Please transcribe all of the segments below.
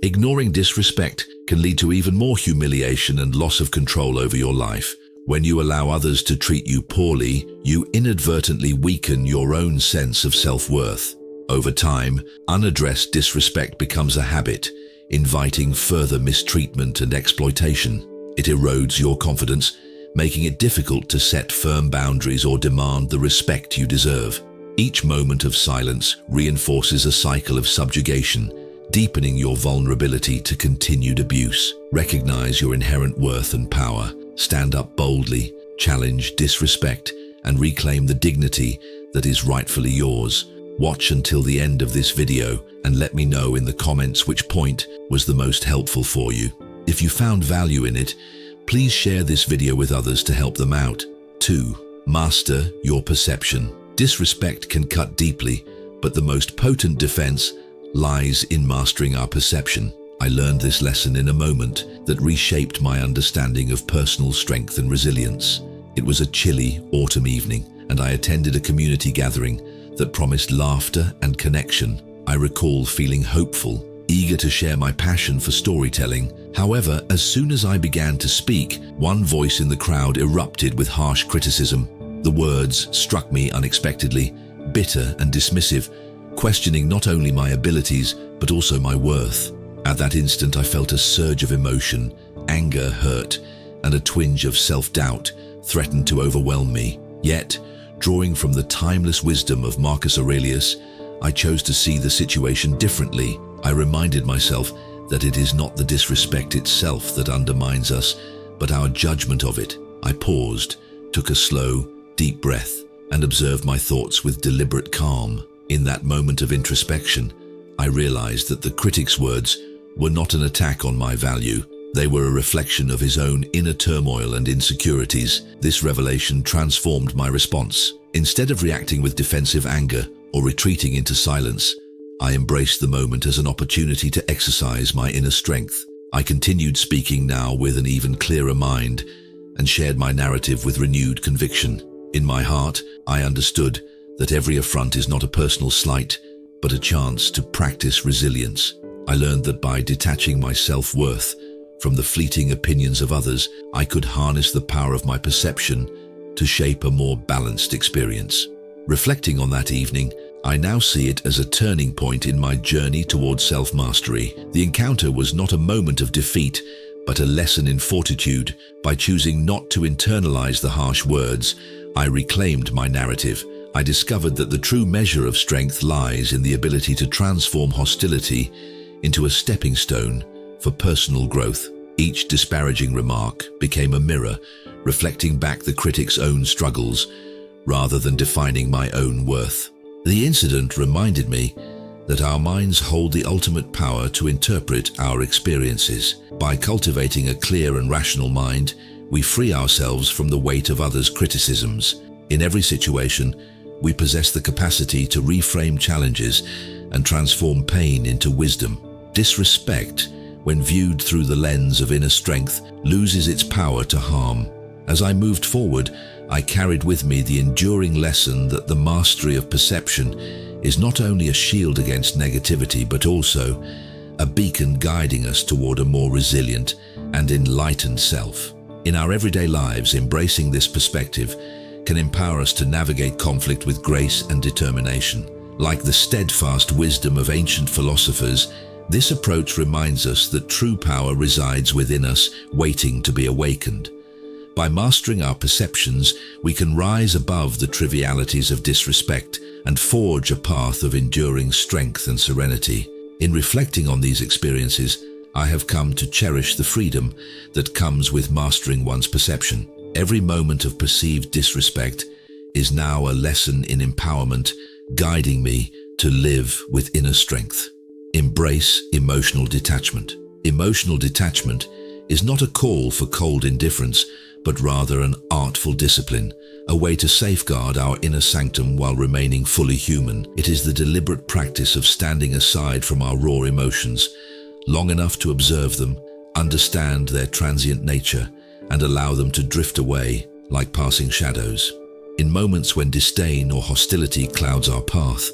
Ignoring disrespect can lead to even more humiliation and loss of control over your life. When you allow others to treat you poorly, you inadvertently weaken your own sense of self-worth. Over time, unaddressed disrespect becomes a habit, inviting further mistreatment and exploitation. It erodes your confidence, making it difficult to set firm boundaries or demand the respect you deserve. Each moment of silence reinforces a cycle of subjugation, deepening your vulnerability to continued abuse. Recognize your inherent worth and power. Stand up boldly, challenge disrespect, and reclaim the dignity that is rightfully yours. Watch until the end of this video and let me know in the comments which point was the most helpful for you. If you found value in it, please share this video with others to help them out. 2. Master your perception. Disrespect can cut deeply, but the most potent defense lies in mastering our perception. I learned this lesson in a moment that reshaped my understanding of personal strength and resilience. It was a chilly autumn evening, and I attended a community gathering that promised laughter and connection. I recall feeling hopeful, eager to share my passion for storytelling. However, as soon as I began to speak, one voice in the crowd erupted with harsh criticism. The words struck me unexpectedly, bitter and dismissive, questioning not only my abilities, but also my worth. At that instant, I felt a surge of emotion, anger, hurt, and a twinge of self-doubt threatened to overwhelm me. Yet, drawing from the timeless wisdom of Marcus Aurelius, I chose to see the situation differently. I reminded myself that it is not the disrespect itself that undermines us, but our judgment of it. I paused, took a slow, deep breath, and observed my thoughts with deliberate calm. In that moment of introspection, I realized that the critic's words were not an attack on my value. They were a reflection of his own inner turmoil and insecurities. This revelation transformed my response. Instead of reacting with defensive anger or retreating into silence, I embraced the moment as an opportunity to exercise my inner strength. I continued speaking now with an even clearer mind and shared my narrative with renewed conviction. In my heart, I understood that every affront is not a personal slight, but a chance to practice resilience. I learned that by detaching my self-worth from the fleeting opinions of others, I could harness the power of my perception to shape a more balanced experience. Reflecting on that evening, I now see it as a turning point in my journey towards self-mastery. The encounter was not a moment of defeat, but a lesson in fortitude. By choosing not to internalize the harsh words, I reclaimed my narrative. I discovered that the true measure of strength lies in the ability to transform hostility into a stepping stone for personal growth. Each disparaging remark became a mirror, reflecting back the critic's own struggles, rather than defining my own worth. The incident reminded me that our minds hold the ultimate power to interpret our experiences. By cultivating a clear and rational mind, we free ourselves from the weight of others' criticisms. In every situation, we possess the capacity to reframe challenges and transform pain into wisdom. Disrespect, when viewed through the lens of inner strength, loses its power to harm. As I moved forward, I carried with me the enduring lesson that the mastery of perception is not only a shield against negativity, but also a beacon guiding us toward a more resilient and enlightened self. In our everyday lives, embracing this perspective can empower us to navigate conflict with grace and determination. Like the steadfast wisdom of ancient philosophers, this approach reminds us that true power resides within us, waiting to be awakened. By mastering our perceptions, we can rise above the trivialities of disrespect and forge a path of enduring strength and serenity. In reflecting on these experiences, I have come to cherish the freedom that comes with mastering one's perception. Every moment of perceived disrespect is now a lesson in empowerment, guiding me to live with inner strength. Embrace emotional detachment. Emotional detachment is not a call for cold indifference, but rather an artful discipline, a way to safeguard our inner sanctum while remaining fully human. It is the deliberate practice of standing aside from our raw emotions, long enough to observe them, understand their transient nature, and allow them to drift away like passing shadows. In moments when disdain or hostility clouds our path,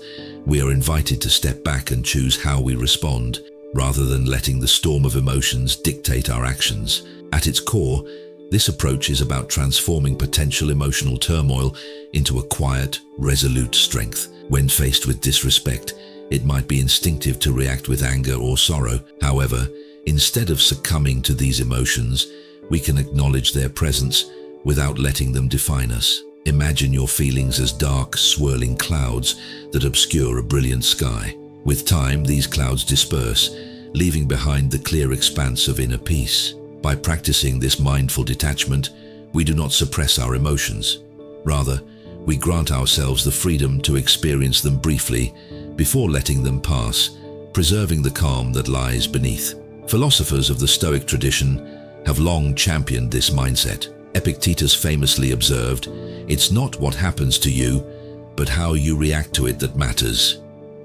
we are invited to step back and choose how we respond. rather than letting the storm of emotions dictate our actions. At its core, this approach is about transforming potential emotional turmoil into a quiet, resolute strength. When faced with disrespect, it might be instinctive to react with anger or sorrow. However, instead of succumbing to these emotions, we can acknowledge their presence without letting them define us. Imagine your feelings as dark, swirling clouds that obscure a brilliant sky. With time, these clouds disperse, leaving behind the clear expanse of inner peace. By practicing this mindful detachment, we do not suppress our emotions. Rather, we grant ourselves the freedom to experience them briefly before letting them pass, preserving the calm that lies beneath. Philosophers of the Stoic tradition have long championed this mindset. Epictetus famously observed, "It's not what happens to you, but how you react to it that matters."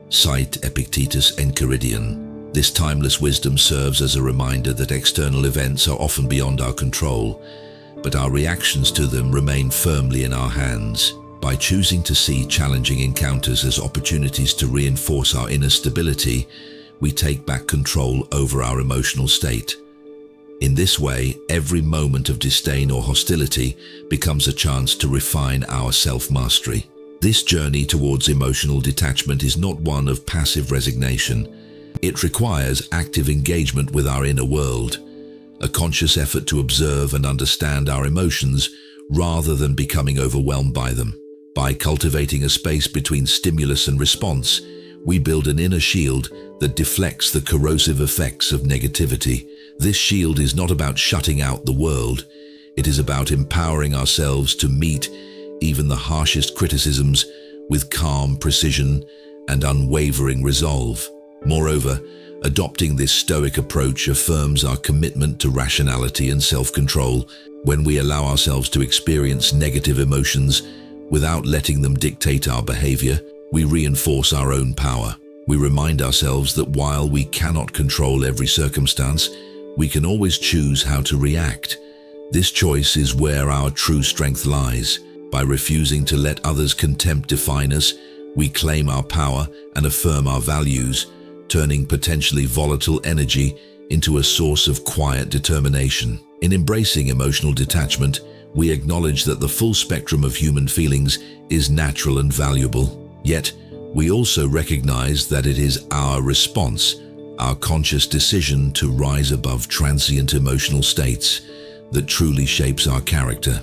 Cite Epictetus Enchiridion. This timeless wisdom serves as a reminder that external events are often beyond our control, but our reactions to them remain firmly in our hands. By choosing to see challenging encounters as opportunities to reinforce our inner stability, we take back control over our emotional state. In this way, every moment of disdain or hostility becomes a chance to refine our self-mastery. This journey towards emotional detachment is not one of passive resignation. It requires active engagement with our inner world, a conscious effort to observe and understand our emotions rather than becoming overwhelmed by them. By cultivating a space between stimulus and response, we build an inner shield that deflects the corrosive effects of negativity. This shield is not about shutting out the world. It is about empowering ourselves to meet even the harshest criticisms with calm precision and unwavering resolve. Moreover, adopting this Stoic approach affirms our commitment to rationality and self-control. When we allow ourselves to experience negative emotions without letting them dictate our behavior, we reinforce our own power. We remind ourselves that while we cannot control every circumstance, we can always choose how to react. This choice is where our true strength lies. By refusing to let others' contempt define us, we claim our power and affirm our values, turning potentially volatile energy into a source of quiet determination. In embracing emotional detachment, we acknowledge that the full spectrum of human feelings is natural and valuable. Yet, we also recognize that it is our response, our conscious decision to rise above transient emotional states, that truly shapes our character.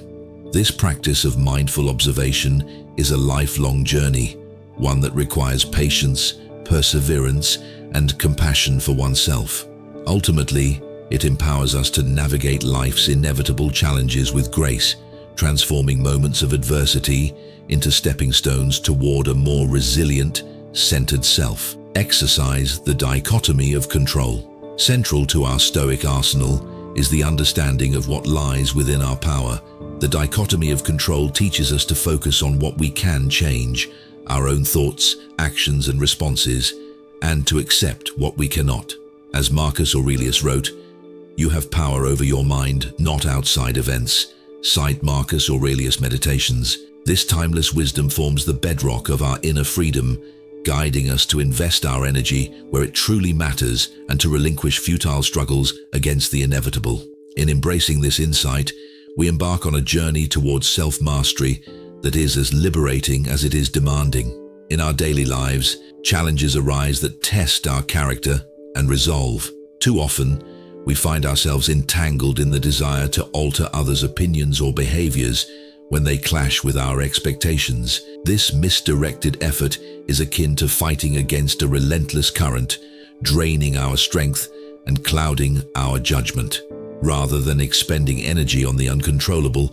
This practice of mindful observation is a lifelong journey, one that requires patience, perseverance, and compassion for oneself. Ultimately, it empowers us to navigate life's inevitable challenges with grace, transforming moments of adversity into stepping stones toward a more resilient, centered self. Exercise the dichotomy of control. Central to our Stoic arsenal is the understanding of what lies within our power. The dichotomy of control teaches us to focus on what we can change, our own thoughts, actions, and responses, and to accept what we cannot. As Marcus Aurelius wrote, "You have power over your mind, not outside events." Cite Marcus Aurelius Meditations. This timeless wisdom forms the bedrock of our inner freedom, guiding us to invest our energy where it truly matters and to relinquish futile struggles against the inevitable. In embracing this insight, we embark on a journey towards self-mastery that is as liberating as it is demanding. In our daily lives, challenges arise that test our character and resolve. Too often, we find ourselves entangled in the desire to alter others' opinions or behaviors when they clash with our expectations. This misdirected effort is akin to fighting against a relentless current, draining our strength and clouding our judgment. Rather than expending energy on the uncontrollable,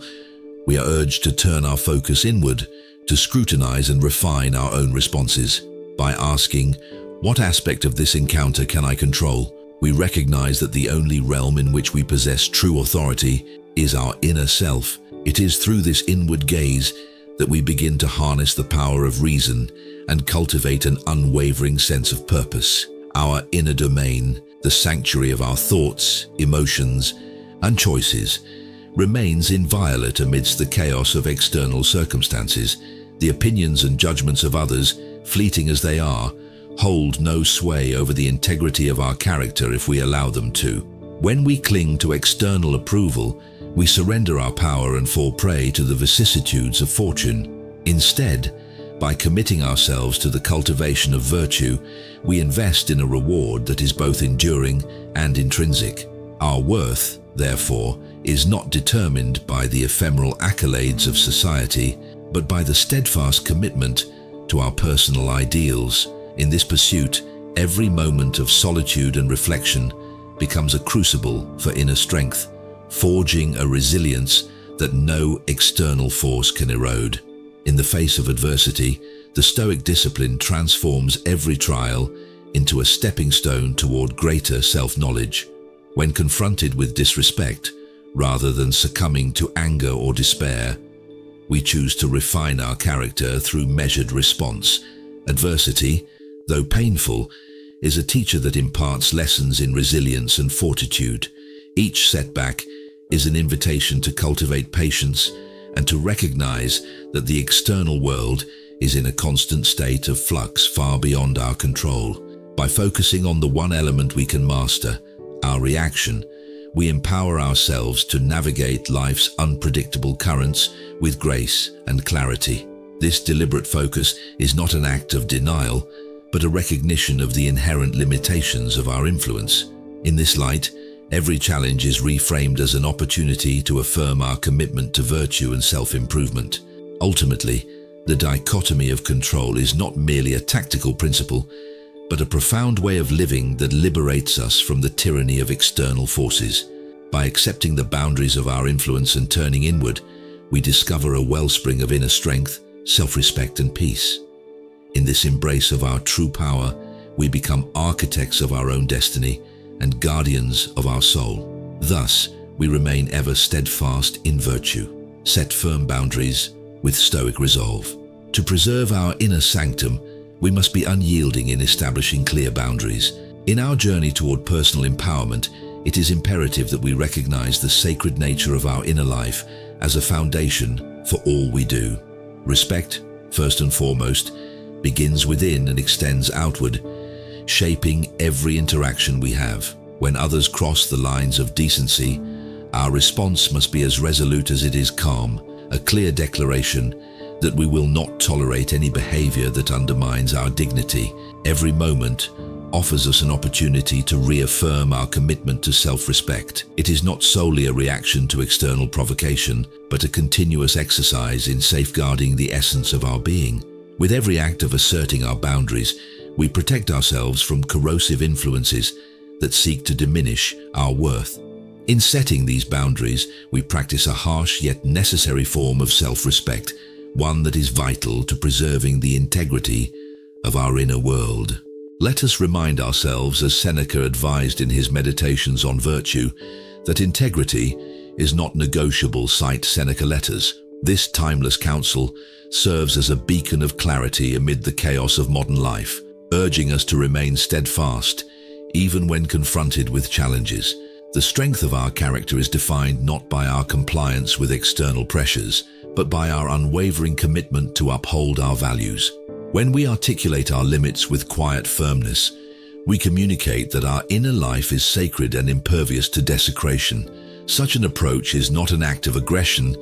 we are urged to turn our focus inward, to scrutinize and refine our own responses. By asking, "What aspect of this encounter can I control?" we recognize that the only realm in which we possess true authority is our inner self. It is through this inward gaze that we begin to harness the power of reason and cultivate an unwavering sense of purpose. Our inner domain, the sanctuary of our thoughts, emotions, and choices, remains inviolate amidst the chaos of external circumstances. The opinions and judgments of others, fleeting as they are, hold no sway over the integrity of our character if we allow them to. When we cling to external approval, we surrender our power and fall prey to the vicissitudes of fortune. Instead, by committing ourselves to the cultivation of virtue, we invest in a reward that is both enduring and intrinsic. Our worth, therefore, is not determined by the ephemeral accolades of society, but by the steadfast commitment to our personal ideals. In this pursuit, every moment of solitude and reflection becomes a crucible for inner strength, forging a resilience that no external force can erode. In the face of adversity, the Stoic discipline transforms every trial into a stepping stone toward greater self-knowledge. When confronted with disrespect, rather than succumbing to anger or despair, we choose to refine our character through measured response. Adversity, though painful, is a teacher that imparts lessons in resilience and fortitude. Each setback is an invitation to cultivate patience and to recognize that the external world is in a constant state of flux far beyond our control. By focusing on the one element we can master, our reaction, we empower ourselves to navigate life's unpredictable currents with grace and clarity. This deliberate focus is not an act of denial, but a recognition of the inherent limitations of our influence. In this light, every challenge is reframed as an opportunity to affirm our commitment to virtue and self-improvement. Ultimately, the dichotomy of control is not merely a tactical principle, but a profound way of living that liberates us from the tyranny of external forces. By accepting the boundaries of our influence and turning inward, we discover a wellspring of inner strength, self-respect, and peace. In this embrace of our true power, we become architects of our own destiny and guardians of our soul. Thus, we remain ever steadfast in virtue, set firm boundaries with stoic resolve. To preserve our inner sanctum, we must be unyielding in establishing clear boundaries. In our journey toward personal empowerment, it is imperative that we recognize the sacred nature of our inner life as a foundation for all we do. Respect, first and foremost, begins within and extends outward, shaping every interaction we have. When others cross the lines of decency, our response must be as resolute as it is calm, a clear declaration that we will not tolerate any behavior that undermines our dignity. Every moment offers us an opportunity to reaffirm our commitment to self-respect. It is not solely a reaction to external provocation, but a continuous exercise in safeguarding the essence of our being. With every act of asserting our boundaries, we protect ourselves from corrosive influences that seek to diminish our worth. In setting these boundaries, we practice a harsh yet necessary form of self-respect, one that is vital to preserving the integrity of our inner world. Let us remind ourselves, as Seneca advised in his Meditations on Virtue, that integrity is not negotiable, cite Seneca Letters. This timeless counsel serves as a beacon of clarity amid the chaos of modern life, urging us to remain steadfast, even when confronted with challenges. The strength of our character is defined not by our compliance with external pressures, but by our unwavering commitment to uphold our values. When we articulate our limits with quiet firmness, we communicate that our inner life is sacred and impervious to desecration. Such an approach is not an act of aggression,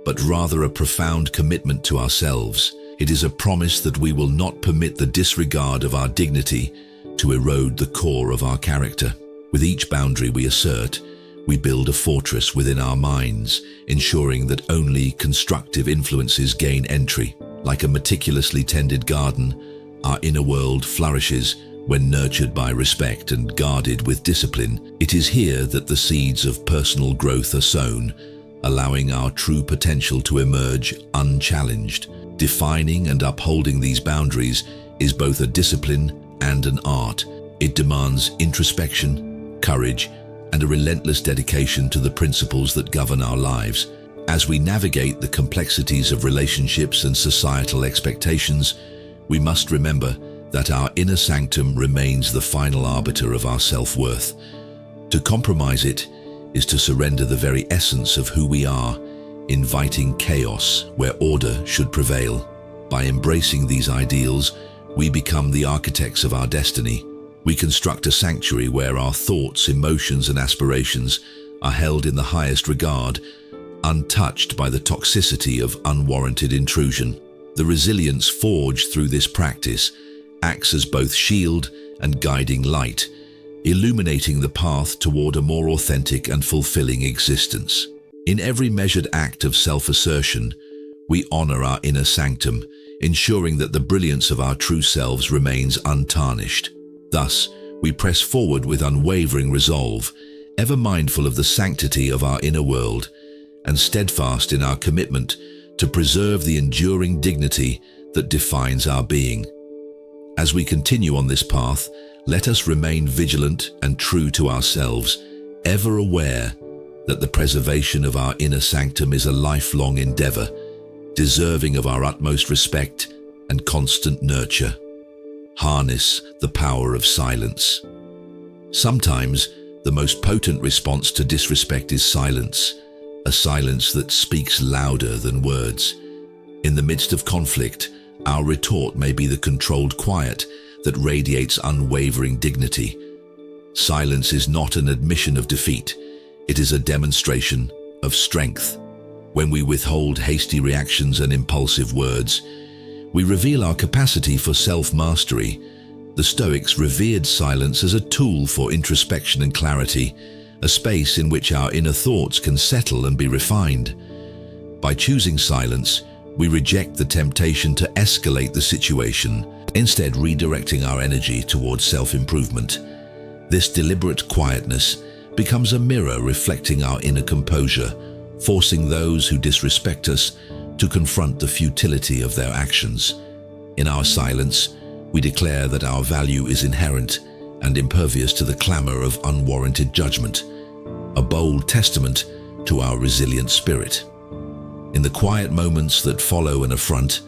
but rather a profound commitment to ourselves. It is a promise that we will not permit the disregard of our dignity to erode the core of our character. With each boundary we assert, we build a fortress within our minds, ensuring that only constructive influences gain entry. Like a meticulously tended garden, our inner world flourishes when nurtured by respect and guarded with discipline. It is here that the seeds of personal growth are sown, allowing our true potential to emerge unchallenged. Defining and upholding these boundaries is both a discipline and an art. It demands introspection, courage, and a relentless dedication to the principles that govern our lives. As we navigate the complexities of relationships and societal expectations, we must remember that our inner sanctum remains the final arbiter of our self-worth. To compromise it is to surrender the very essence of who we are, inviting chaos where order should prevail. By embracing these ideals, We become the architects of our destiny. We construct a sanctuary where our thoughts, emotions, and aspirations are held in the highest regard, untouched by the toxicity of unwarranted intrusion. The resilience forged through this practice acts as both shield and guiding light, illuminating the path toward a more authentic and fulfilling existence. In every measured act of self-assertion, we honor our inner sanctum, ensuring that the brilliance of our true selves remains untarnished. Thus, we press forward with unwavering resolve, ever mindful of the sanctity of our inner world and steadfast in our commitment to preserve the enduring dignity that defines our being. As we continue on this path, let us remain vigilant and true to ourselves, ever aware that the preservation of our inner sanctum is a lifelong endeavor, deserving of our utmost respect and constant nurture. Harness the power of silence. Sometimes, the most potent response to disrespect is silence, a silence that speaks louder than words. In the midst of conflict, our retort may be the controlled quiet that radiates unwavering dignity. Silence is not an admission of defeat. It is a demonstration of strength. When we withhold hasty reactions and impulsive words, we reveal our capacity for self-mastery. The Stoics revered silence as a tool for introspection and clarity, a space in which our inner thoughts can settle and be refined. By choosing silence, we reject the temptation to escalate the situation, instead redirecting our energy towards self-improvement. This deliberate quietness becomes a mirror reflecting our inner composure, forcing those who disrespect us to confront the futility of their actions. In our silence, we declare that our value is inherent and impervious to the clamor of unwarranted judgment, a bold testament to our resilient spirit. In the quiet moments that follow an affront,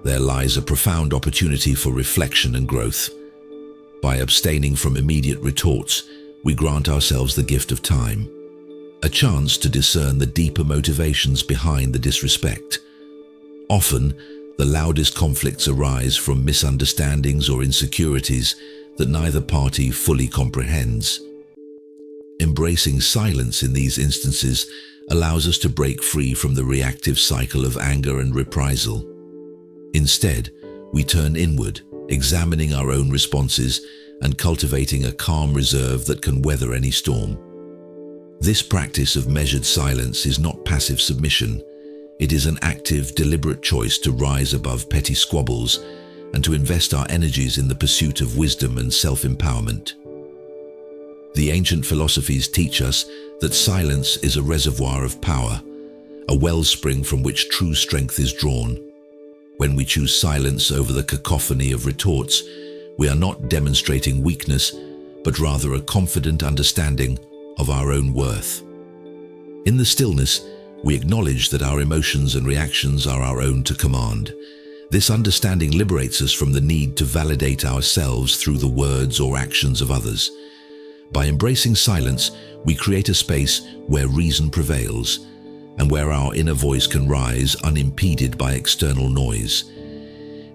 there lies a profound opportunity for reflection and growth. By abstaining from immediate retorts, we grant ourselves the gift of time, a chance to discern the deeper motivations behind the disrespect. Often, the loudest conflicts arise from misunderstandings or insecurities that neither party fully comprehends. Embracing silence in these instances allows us to break free from the reactive cycle of anger and reprisal. Instead, we turn inward, examining our own responses and cultivating a calm reserve that can weather any storm. This practice of measured silence is not passive submission. It is an active, deliberate choice to rise above petty squabbles and to invest our energies in the pursuit of wisdom and self-empowerment. The ancient philosophies teach us that silence is a reservoir of power, a wellspring from which true strength is drawn. When we choose silence over the cacophony of retorts, we are not demonstrating weakness, but rather a confident understanding of our own worth. In the stillness, we acknowledge that our emotions and reactions are our own to command. This understanding liberates us from the need to validate ourselves through the words or actions of others. By embracing silence, we create a space where reason prevails and where our inner voice can rise unimpeded by external noise.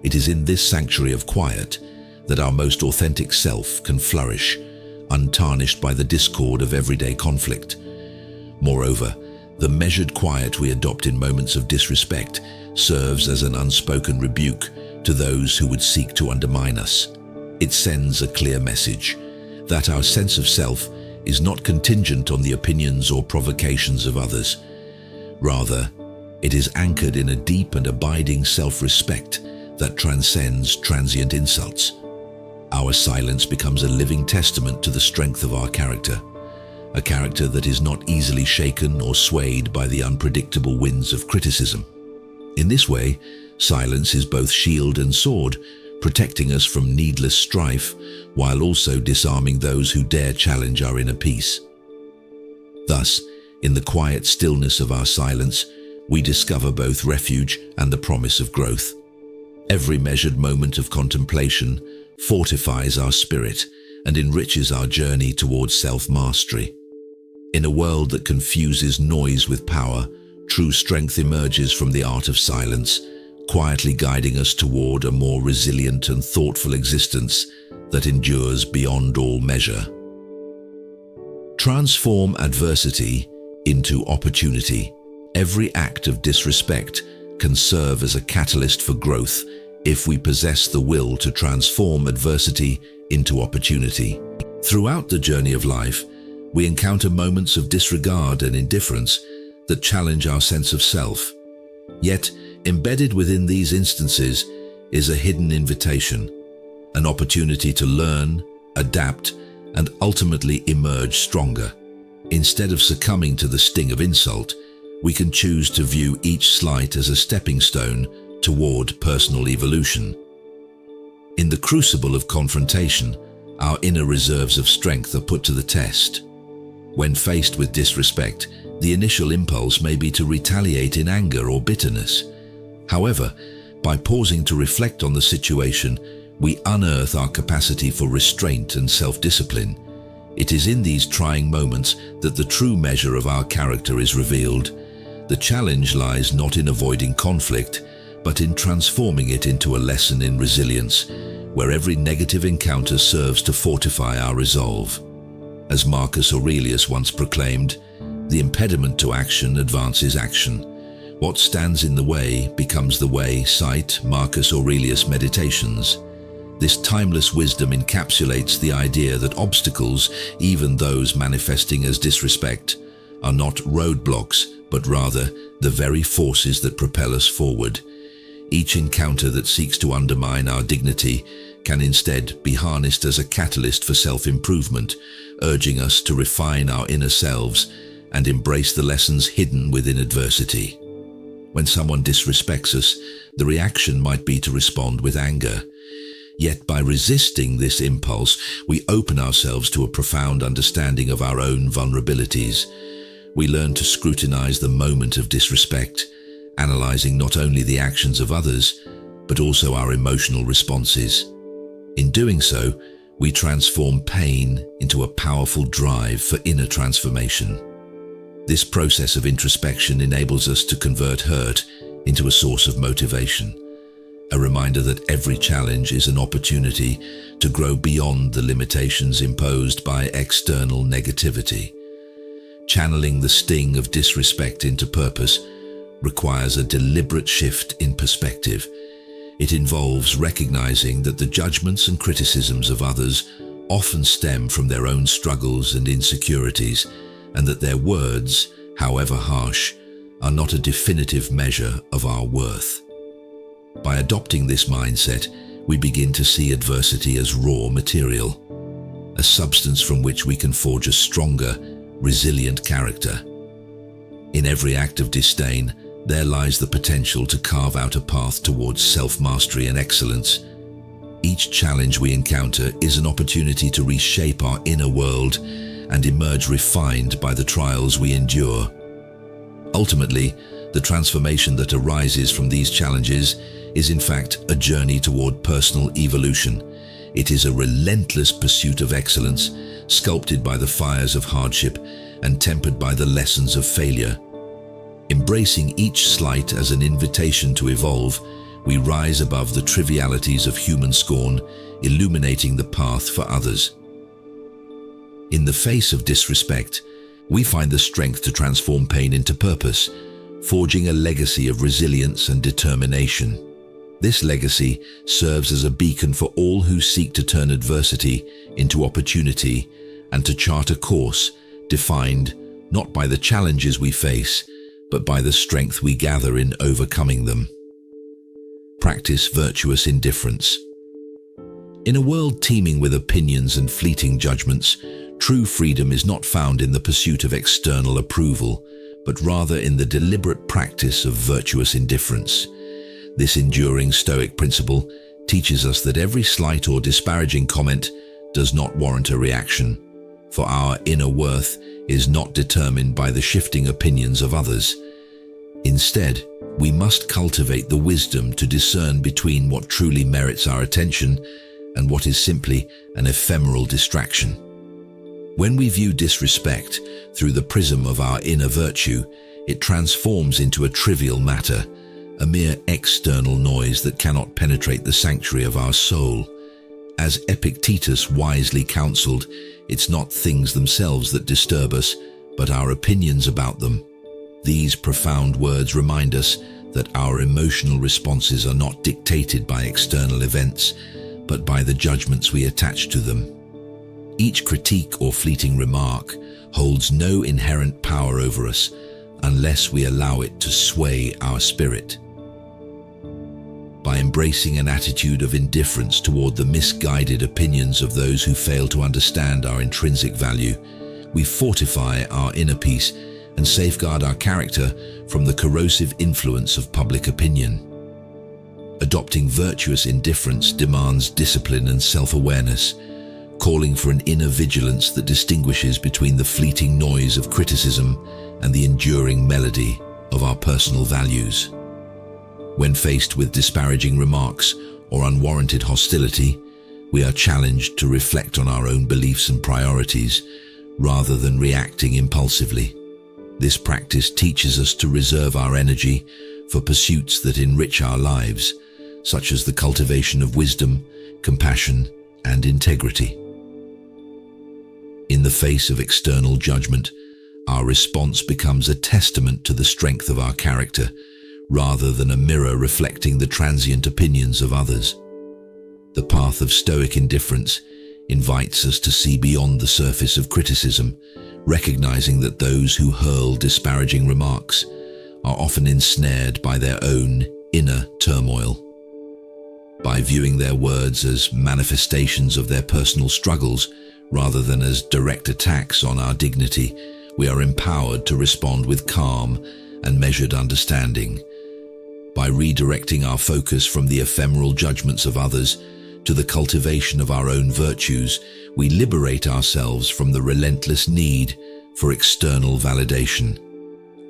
It is in this sanctuary of quiet that our most authentic self can flourish, untarnished by the discord of everyday conflict. Moreover, the measured quiet we adopt in moments of disrespect serves as an unspoken rebuke to those who would seek to undermine us. It sends a clear message that our sense of self is not contingent on the opinions or provocations of others. Rather, it is anchored in a deep and abiding self-respect that transcends transient insults. Our silence becomes a living testament to the strength of our character, a character that is not easily shaken or swayed by the unpredictable winds of criticism. In this way, silence is both shield and sword, protecting us from needless strife while also disarming those who dare challenge our inner peace. Thus, in the quiet stillness of our silence, we discover both refuge and the promise of growth. Every measured moment of contemplation fortifies our spirit and enriches our journey towards self-mastery. In a world that confuses noise with power, true strength emerges from the art of silence, quietly guiding us toward a more resilient and thoughtful existence that endures beyond all measure. Transform adversity into opportunity. Every act of disrespect can serve as a catalyst for growth if we possess the will to transform adversity into opportunity. Throughout the journey of life, we encounter moments of disregard and indifference that challenge our sense of self. Yet, embedded within these instances is a hidden invitation, an opportunity to learn, adapt, and ultimately emerge stronger. Instead of succumbing to the sting of insult, we can choose to view each slight as a stepping stone toward personal evolution. In the crucible of confrontation, our inner reserves of strength are put to the test. When faced with disrespect, the initial impulse may be to retaliate in anger or bitterness. However, by pausing to reflect on the situation, we unearth our capacity for restraint and self-discipline. It is in these trying moments that the true measure of our character is revealed. The challenge lies not in avoiding conflict, but in transforming it into a lesson in resilience, where every negative encounter serves to fortify our resolve. As Marcus Aurelius once proclaimed, the impediment to action advances action. What stands in the way becomes the way. Cite Marcus Aurelius Meditations. This timeless wisdom encapsulates the idea that obstacles, even those manifesting as disrespect, are not roadblocks, but rather the very forces that propel us forward. Each encounter that seeks to undermine our dignity can instead be harnessed as a catalyst for self-improvement, urging us to refine our inner selves and embrace the lessons hidden within adversity. When someone disrespects us, the reaction might be to respond with anger. Yet by resisting this impulse, we open ourselves to a profound understanding of our own vulnerabilities. We learn to scrutinize the moment of disrespect, analyzing not only the actions of others, but also our emotional responses. In doing so, we transform pain into a powerful drive for inner transformation. This process of introspection enables us to convert hurt into a source of motivation, a reminder that every challenge is an opportunity to grow beyond the limitations imposed by external negativity. Channeling the sting of disrespect into purpose requires a deliberate shift in perspective. It involves recognizing that the judgments and criticisms of others often stem from their own struggles and insecurities, and that their words, however harsh, are not a definitive measure of our worth. By adopting this mindset, we begin to see adversity as raw material, a substance from which we can forge a stronger, resilient character. In every act of disdain, there lies the potential to carve out a path towards self-mastery and excellence. Each challenge we encounter is an opportunity to reshape our inner world and emerge refined by the trials we endure. Ultimately, the transformation that arises from these challenges is in fact a journey toward personal evolution. It is a relentless pursuit of excellence, sculpted by the fires of hardship and tempered by the lessons of failure. Embracing each slight as an invitation to evolve, we rise above the trivialities of human scorn, illuminating the path for others. In the face of disrespect, we find the strength to transform pain into purpose, forging a legacy of resilience and determination. This legacy serves as a beacon for all who seek to turn adversity into opportunity and to chart a course defined not by the challenges we face, but by the strength we gather in overcoming them. Practice virtuous indifference. In a world teeming with opinions and fleeting judgments, true freedom is not found in the pursuit of external approval, but rather in the deliberate practice of virtuous indifference. This enduring Stoic principle teaches us that every slight or disparaging comment does not warrant a reaction, for our inner worth is not determined by the shifting opinions of others. Instead, we must cultivate the wisdom to discern between what truly merits our attention and what is simply an ephemeral distraction. When we view disrespect through the prism of our inner virtue, it transforms into a trivial matter, a mere external noise that cannot penetrate the sanctuary of our soul. As Epictetus wisely counseled, it's not things themselves that disturb us, but our opinions about them. These profound words remind us that our emotional responses are not dictated by external events, but by the judgments we attach to them. Each critique or fleeting remark holds no inherent power over us unless we allow it to sway our spirit. By embracing an attitude of indifference toward the misguided opinions of those who fail to understand our intrinsic value, we fortify our inner peace and safeguard our character from the corrosive influence of public opinion. Adopting virtuous indifference demands discipline and self-awareness, calling for an inner vigilance that distinguishes between the fleeting noise of criticism and the enduring melody of our personal values. When faced with disparaging remarks or unwarranted hostility, we are challenged to reflect on our own beliefs and priorities rather than reacting impulsively. This practice teaches us to reserve our energy for pursuits that enrich our lives, such as the cultivation of wisdom, compassion, and integrity. In the face of external judgment, our response becomes a testament to the strength of our character, rather than a mirror reflecting the transient opinions of others. The path of Stoic indifference invites us to see beyond the surface of criticism, recognizing that those who hurl disparaging remarks are often ensnared by their own inner turmoil. By viewing their words as manifestations of their personal struggles rather than as direct attacks on our dignity, we are empowered to respond with calm and measured understanding. By redirecting our focus from the ephemeral judgments of others to the cultivation of our own virtues, we liberate ourselves from the relentless need for external validation.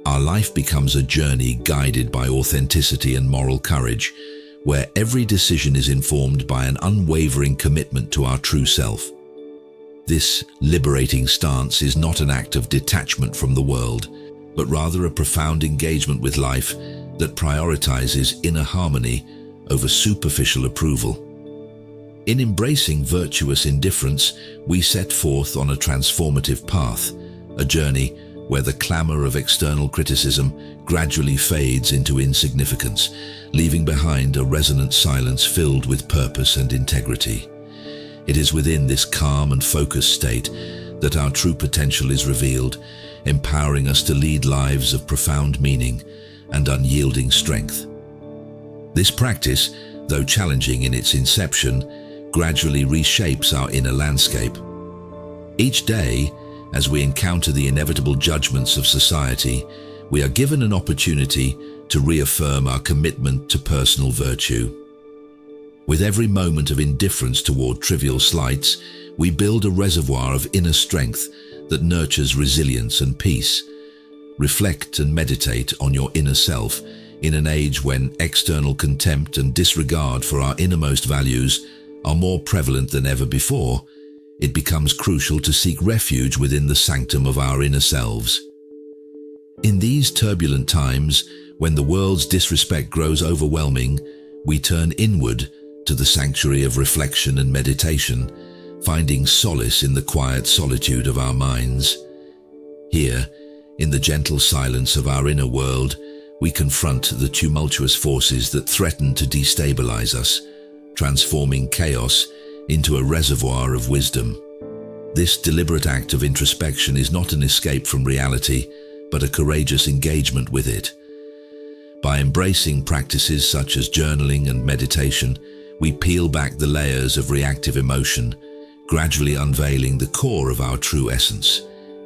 Our life becomes a journey guided by authenticity and moral courage, where every decision is informed by an unwavering commitment to our true self. This liberating stance is not an act of detachment from the world, but rather a profound engagement with life that prioritizes inner harmony over superficial approval. In embracing virtuous indifference, we set forth on a transformative path, a journey where the clamor of external criticism gradually fades into insignificance, leaving behind a resonant silence filled with purpose and integrity. It is within this calm and focused state that our true potential is revealed, empowering us to lead lives of profound meaning and unyielding strength. This practice, though challenging in its inception, gradually reshapes our inner landscape. Each day, as we encounter the inevitable judgments of society, we are given an opportunity to reaffirm our commitment to personal virtue. With every moment of indifference toward trivial slights, we build a reservoir of inner strength that nurtures resilience and peace. Reflect and meditate on your inner self in an age when external contempt and disregard for our innermost values are more prevalent than ever before. It becomes crucial to seek refuge within the sanctum of our inner selves. In these turbulent times, when the world's disrespect grows overwhelming, we turn inward to the sanctuary of reflection and meditation, finding solace in the quiet solitude of our minds. Here, in the gentle silence of our inner world, we confront the tumultuous forces that threaten to destabilize us, transforming chaos into a reservoir of wisdom. This deliberate act of introspection is not an escape from reality, but a courageous engagement with it. By embracing practices such as journaling and meditation, we peel back the layers of reactive emotion, gradually unveiling the core of our true essence.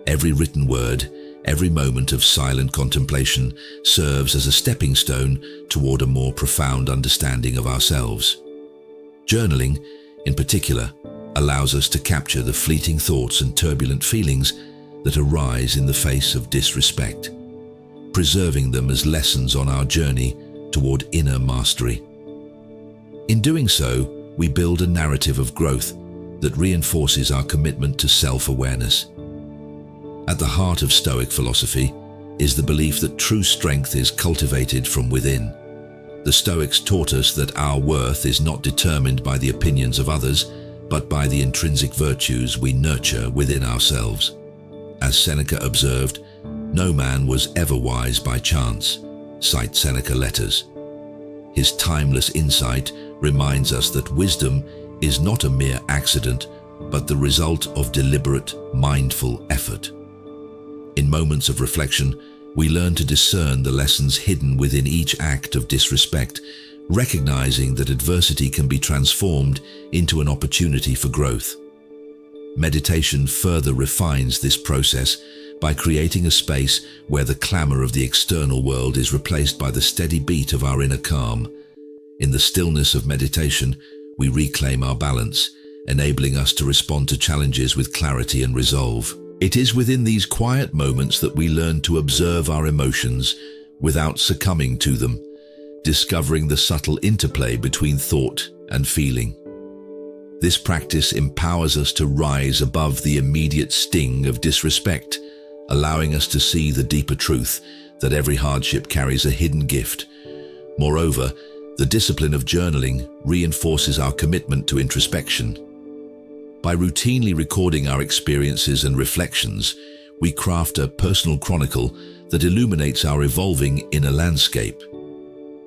Every written word, every moment of silent contemplation serves as a stepping stone toward a more profound understanding of ourselves. Journaling, in particular, allows us to capture the fleeting thoughts and turbulent feelings that arise in the face of disrespect, preserving them as lessons on our journey toward inner mastery. In doing so, we build a narrative of growth that reinforces our commitment to self-awareness. At the heart of Stoic philosophy is the belief that true strength is cultivated from within. The Stoics taught us that our worth is not determined by the opinions of others, but by the intrinsic virtues we nurture within ourselves. As Seneca observed, "No man was ever wise by chance," cite Seneca Letters. His timeless insight reminds us that wisdom is not a mere accident, but the result of deliberate, mindful effort. In moments of reflection, we learn to discern the lessons hidden within each act of disrespect, recognizing that adversity can be transformed into an opportunity for growth. Meditation further refines this process by creating a space where the clamor of the external world is replaced by the steady beat of our inner calm. In the stillness of meditation, we reclaim our balance, enabling us to respond to challenges with clarity and resolve. It is within these quiet moments that we learn to observe our emotions without succumbing to them, discovering the subtle interplay between thought and feeling. This practice empowers us to rise above the immediate sting of disrespect, allowing us to see the deeper truth that every hardship carries a hidden gift. Moreover, the discipline of journaling reinforces our commitment to introspection. By routinely recording our experiences and reflections, we craft a personal chronicle that illuminates our evolving inner landscape.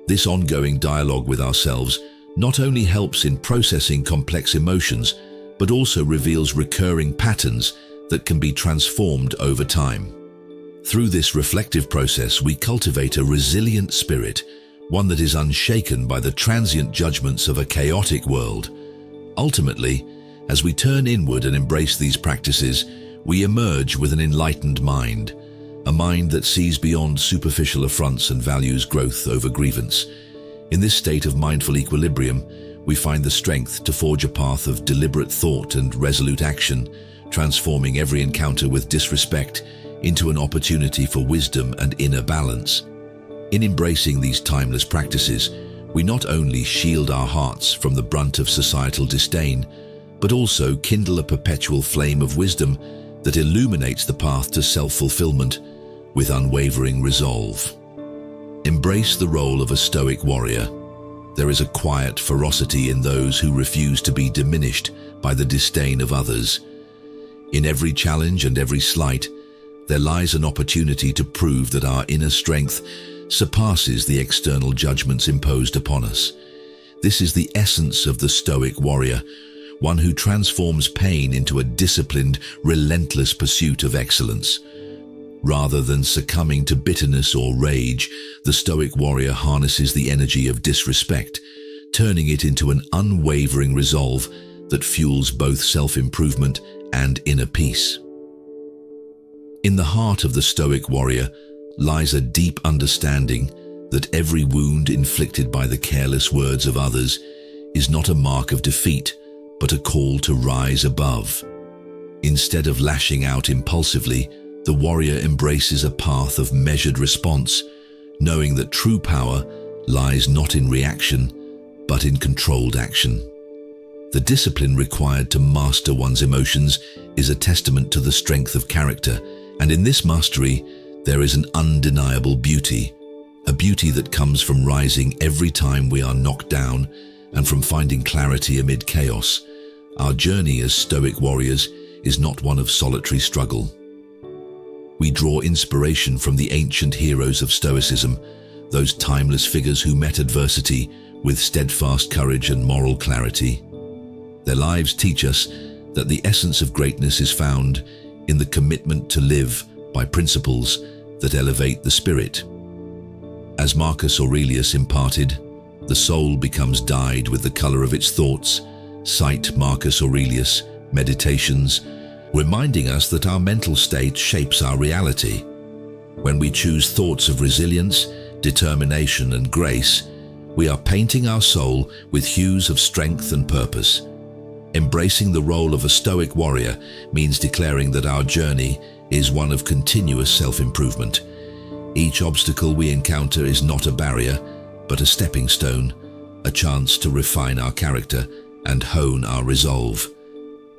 This ongoing dialogue with ourselves not only helps in processing complex emotions, but also reveals recurring patterns that can be transformed over time. Through this reflective process, we cultivate a resilient spirit, one that is unshaken by the transient judgments of a chaotic world. Ultimately, as we turn inward and embrace these practices, we emerge with an enlightened mind, a mind that sees beyond superficial affronts and values growth over grievance. In this state of mindful equilibrium, we find the strength to forge a path of deliberate thought and resolute action, transforming every encounter with disrespect into an opportunity for wisdom and inner balance. In embracing these timeless practices, we not only shield our hearts from the brunt of societal disdain, but also kindle a perpetual flame of wisdom that illuminates the path to self-fulfillment with unwavering resolve. Embrace the role of a Stoic warrior. There is a quiet ferocity in those who refuse to be diminished by the disdain of others. In every challenge and every slight, there lies an opportunity to prove that our inner strength surpasses the external judgments imposed upon us. This is the essence of the Stoic warrior, one who transforms pain into a disciplined, relentless pursuit of excellence. Rather than succumbing to bitterness or rage, the Stoic warrior harnesses the energy of disrespect, turning it into an unwavering resolve that fuels both self-improvement and inner peace. In the heart of the Stoic warrior lies a deep understanding that every wound inflicted by the careless words of others is not a mark of defeat, but a call to rise above. Instead of lashing out impulsively, the warrior embraces a path of measured response, knowing that true power lies not in reaction, but in controlled action. The discipline required to master one's emotions is a testament to the strength of character, and in this mastery, there is an undeniable beauty, a beauty that comes from rising every time we are knocked down and from finding clarity amid chaos. Our journey as Stoic warriors is not one of solitary struggle. We draw inspiration from the ancient heroes of Stoicism, those timeless figures who met adversity with steadfast courage and moral clarity. Their lives teach us that the essence of greatness is found in the commitment to live by principles that elevate the spirit. As Marcus Aurelius imparted, the soul becomes dyed with the color of its thoughts. Cite Marcus Aurelius, Meditations, reminding us that our mental state shapes our reality. When we choose thoughts of resilience, determination, and grace, we are painting our soul with hues of strength and purpose. Embracing the role of a Stoic warrior means declaring that our journey is one of continuous self-improvement. Each obstacle we encounter is not a barrier, but a stepping stone, a chance to refine our character and hone our resolve.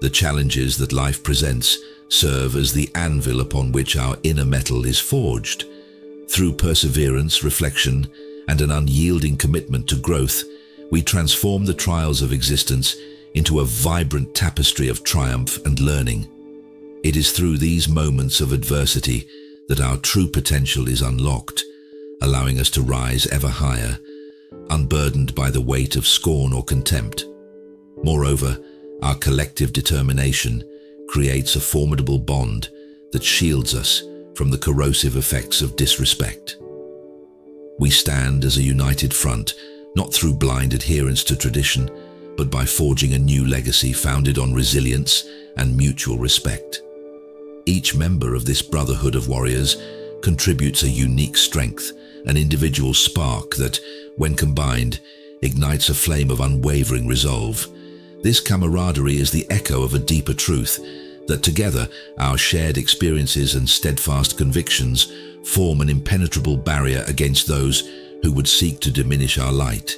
The challenges that life presents serve as the anvil upon which our inner metal is forged. Through perseverance, reflection, and an unyielding commitment to growth, we transform the trials of existence into a vibrant tapestry of triumph and learning. It is through these moments of adversity that our true potential is unlocked, allowing us to rise ever higher, unburdened by the weight of scorn or contempt. Moreover, our collective determination creates a formidable bond that shields us from the corrosive effects of disrespect. We stand as a united front, not through blind adherence to tradition, but by forging a new legacy founded on resilience and mutual respect. Each member of this brotherhood of warriors contributes a unique strength, an individual spark that, when combined, ignites a flame of unwavering resolve. This camaraderie is the echo of a deeper truth, that together our shared experiences and steadfast convictions form an impenetrable barrier against those who would seek to diminish our light.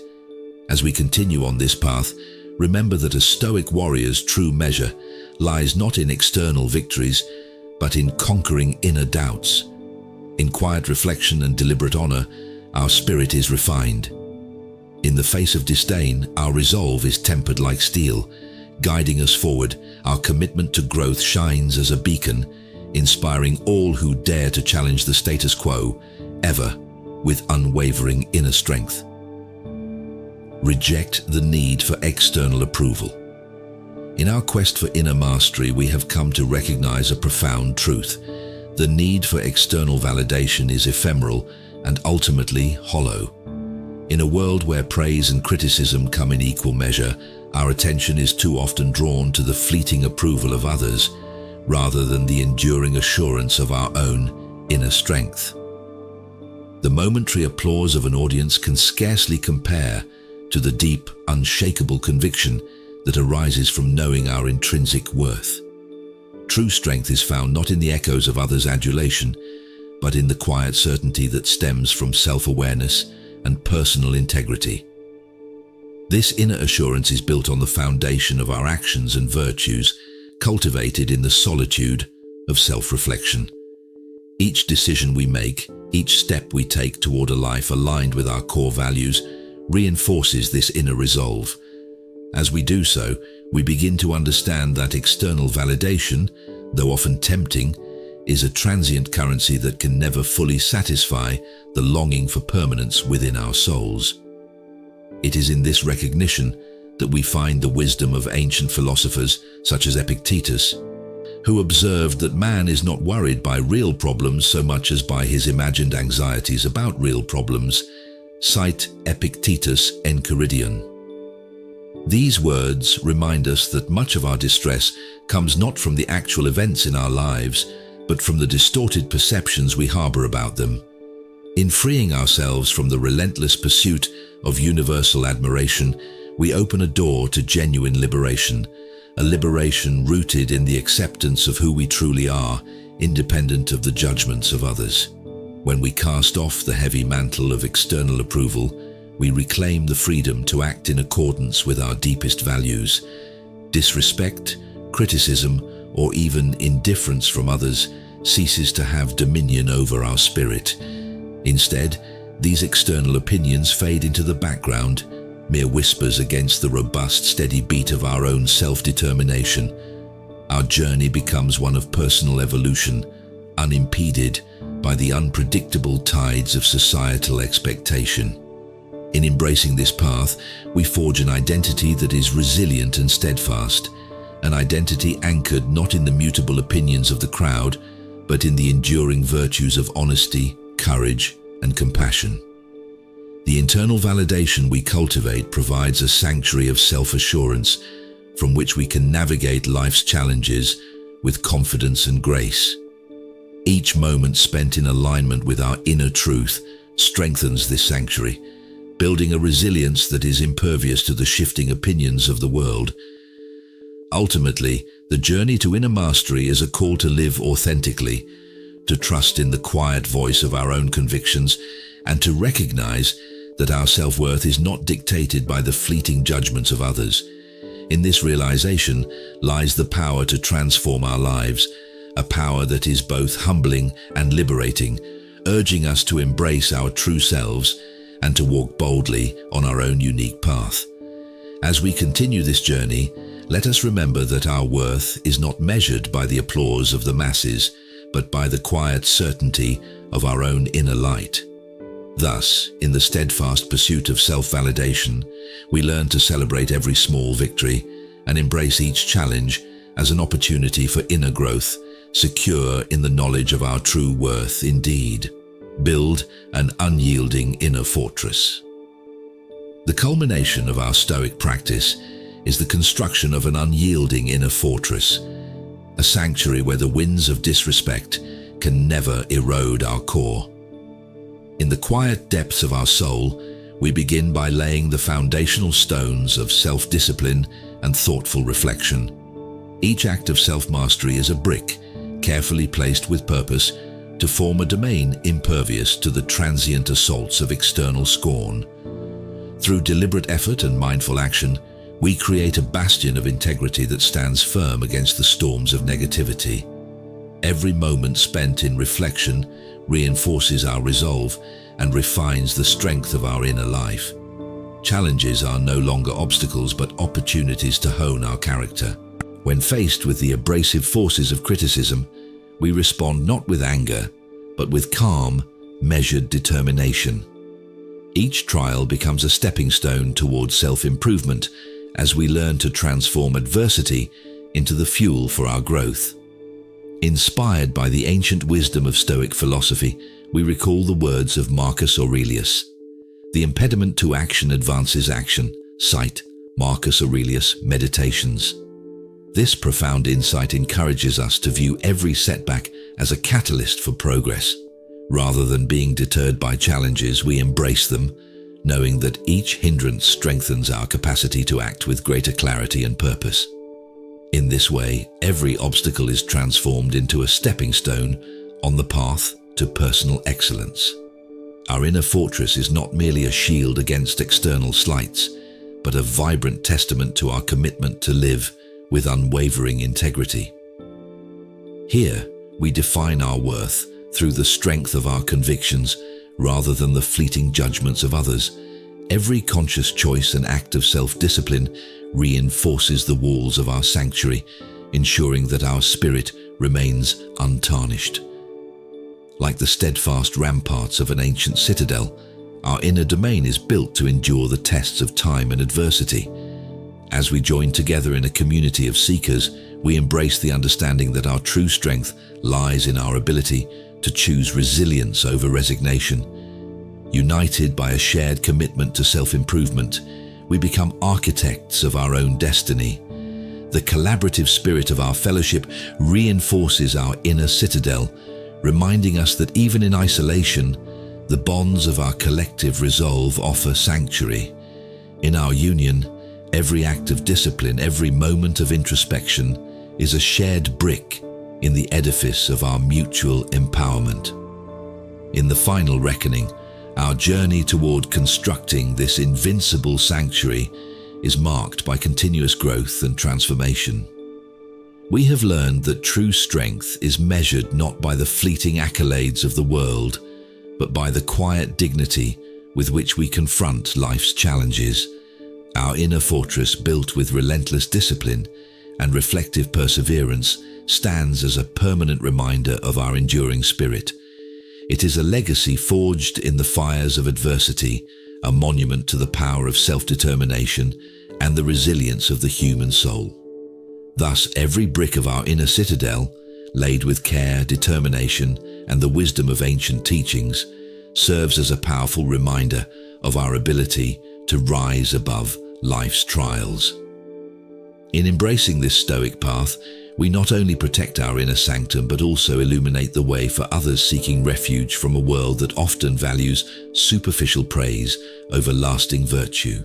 As we continue on this path, remember that a Stoic warrior's true measure lies not in external victories, but in conquering inner doubts. In quiet reflection and deliberate honor, our spirit is refined. In the face of disdain, our resolve is tempered like steel. Guiding us forward, our commitment to growth shines as a beacon, inspiring all who dare to challenge the status quo, ever with unwavering inner strength. Reject the need for external approval. In our quest for inner mastery, we have come to recognize a profound truth. The need for external validation is ephemeral and ultimately hollow. In a world where praise and criticism come in equal measure, our attention is too often drawn to the fleeting approval of others, rather than the enduring assurance of our own inner strength. The momentary applause of an audience can scarcely compare to the deep, unshakable conviction that arises from knowing our intrinsic worth. True strength is found not in the echoes of others' adulation, but in the quiet certainty that stems from self-awareness and personal integrity. This inner assurance is built on the foundation of our actions and virtues, cultivated in the solitude of self-reflection. Each decision we make, each step we take toward a life aligned with our core values, reinforces this inner resolve. As we do so, we begin to understand that external validation, though often tempting, is a transient currency that can never fully satisfy the longing for permanence within our souls. It is in this recognition that we find the wisdom of ancient philosophers such as Epictetus, who observed that man is not worried by real problems so much as by his imagined anxieties about real problems. Cite Epictetus Enchiridion. These words remind us that much of our distress comes not from the actual events in our lives, but from the distorted perceptions we harbor about them. In freeing ourselves from the relentless pursuit of universal admiration, we open a door to genuine liberation, a liberation rooted in the acceptance of who we truly are, independent of the judgments of others. When we cast off the heavy mantle of external approval, we reclaim the freedom to act in accordance with our deepest values. Disrespect, criticism, or even indifference from others ceases to have dominion over our spirit. Instead, these external opinions fade into the background, mere whispers against the robust, steady beat of our own self-determination. Our journey becomes one of personal evolution, unimpeded by the unpredictable tides of societal expectation. In embracing this path, we forge an identity that is resilient and steadfast, an identity anchored not in the mutable opinions of the crowd, but in the enduring virtues of honesty, courage, and compassion. The internal validation we cultivate provides a sanctuary of self-assurance from which we can navigate life's challenges with confidence and grace. Each moment spent in alignment with our inner truth strengthens this sanctuary, building a resilience that is impervious to the shifting opinions of the world. Ultimately, the journey to inner mastery is a call to live authentically, to trust in the quiet voice of our own convictions, and to recognize that our self-worth is not dictated by the fleeting judgments of others. In this realization lies the power to transform our lives, a power that is both humbling and liberating, urging us to embrace our true selves and to walk boldly on our own unique path. As we continue this journey, let us remember that our worth is not measured by the applause of the masses, but by the quiet certainty of our own inner light. Thus, in the steadfast pursuit of self-validation, we learn to celebrate every small victory and embrace each challenge as an opportunity for inner growth, secure in the knowledge of our true worth. Indeed, build an unyielding inner fortress. The culmination of our Stoic practice is the construction of an unyielding inner fortress, a sanctuary where the winds of disrespect can never erode our core. In the quiet depths of our soul, we begin by laying the foundational stones of self-discipline and thoughtful reflection. Each act of self-mastery is a brick, carefully placed with purpose to form a domain impervious to the transient assaults of external scorn. Through deliberate effort and mindful action, we create a bastion of integrity that stands firm against the storms of negativity. Every moment spent in reflection reinforces our resolve and refines the strength of our inner life. Challenges are no longer obstacles but opportunities to hone our character. When faced with the abrasive forces of criticism, we respond not with anger, but with calm, measured determination. Each trial becomes a stepping stone towards self-improvement as we learn to transform adversity into the fuel for our growth. Inspired by the ancient wisdom of Stoic philosophy, we recall the words of Marcus Aurelius. The impediment to action advances action. Cite Marcus Aurelius, Meditations. This profound insight encourages us to view every setback as a catalyst for progress. Rather than being deterred by challenges, we embrace them, knowing that each hindrance strengthens our capacity to act with greater clarity and purpose. In this way, every obstacle is transformed into a stepping stone on the path to personal excellence. Our inner fortress is not merely a shield against external slights, but a vibrant testament to our commitment to live with unwavering integrity. Here, we define our worth through the strength of our convictions rather than the fleeting judgments of others. Every conscious choice and act of self-discipline reinforces the walls of our sanctuary, ensuring that our spirit remains untarnished. Like the steadfast ramparts of an ancient citadel, our inner domain is built to endure the tests of time and adversity. As we join together in a community of seekers, we embrace the understanding that our true strength lies in our ability to choose resilience over resignation. United by a shared commitment to self-improvement, we become architects of our own destiny. The collaborative spirit of our fellowship reinforces our inner citadel, reminding us that even in isolation, the bonds of our collective resolve offer sanctuary. In our union, every act of discipline, every moment of introspection is a shared brick in the edifice of our mutual empowerment. In the final reckoning, our journey toward constructing this invincible sanctuary is marked by continuous growth and transformation. We have learned that true strength is measured not by the fleeting accolades of the world, but by the quiet dignity with which we confront life's challenges. Our inner fortress, built with relentless discipline and reflective perseverance, stands as a permanent reminder of our enduring spirit. It is a legacy forged in the fires of adversity, a monument to the power of self-determination and the resilience of the human soul. Thus, every brick of our inner citadel, laid with care, determination, and the wisdom of ancient teachings, serves as a powerful reminder of our ability to rise above life's trials. In embracing this Stoic path, we not only protect our inner sanctum but also illuminate the way for others seeking refuge from a world that often values superficial praise over lasting virtue.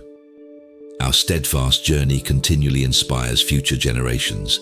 Our steadfast journey continually inspires future generations,